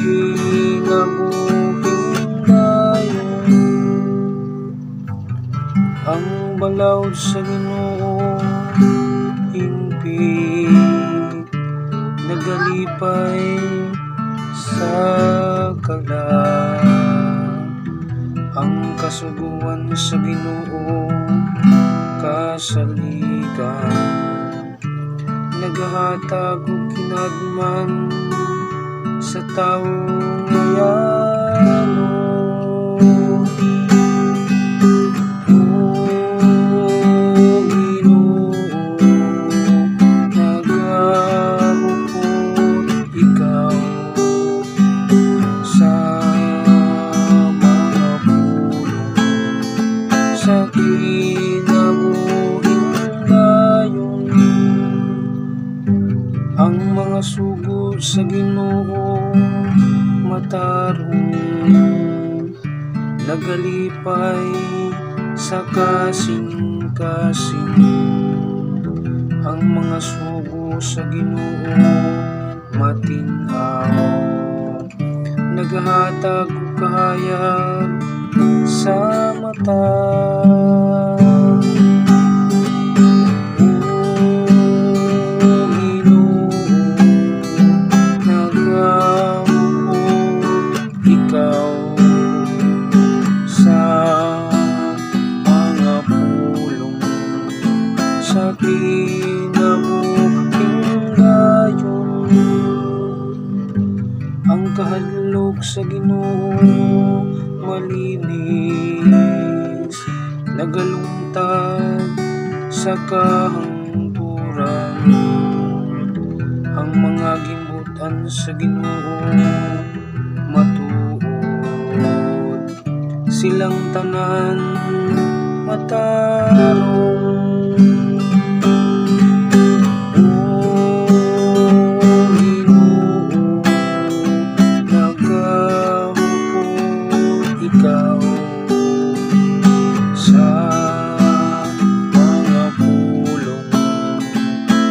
kinabuhing dayon, ang balaod sa Ginoo hingpit, nagalipay sa kalag. Ang kasuguan sa Ginoo kasaligan, nagahatag og kinagman sa taong ngayano. Sa kinabuhing dayon, ang mga sugod sa Ginoo matarong, nagalipay sa kasing-kasing. Ang mga sugo sa Ginoo matinaw, nagahatag og kahayag sa mata. Ginoo, nagamuot ikaw sa mga pulong, sa kinabuhing dayon. Ang kahadlok sa Ginoo malinis, nagalungtad sa kahangturan. Ang mga gimbutan sa Ginoo matuod, silang tanan matarong. Ikaw sa mga pulong,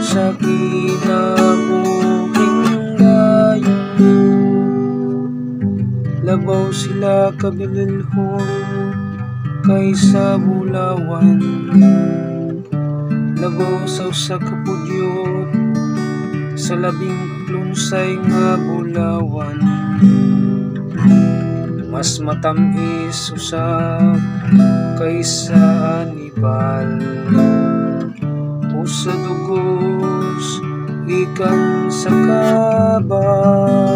sa kinabuhing dayon, labaw sila kabililhon kaysa bulawan, labaw sa usa ka pudyot sa labing lunsay nga bulawan. Mas matamis usab kaysa anibal, o sa dugos gikan sa kabaw.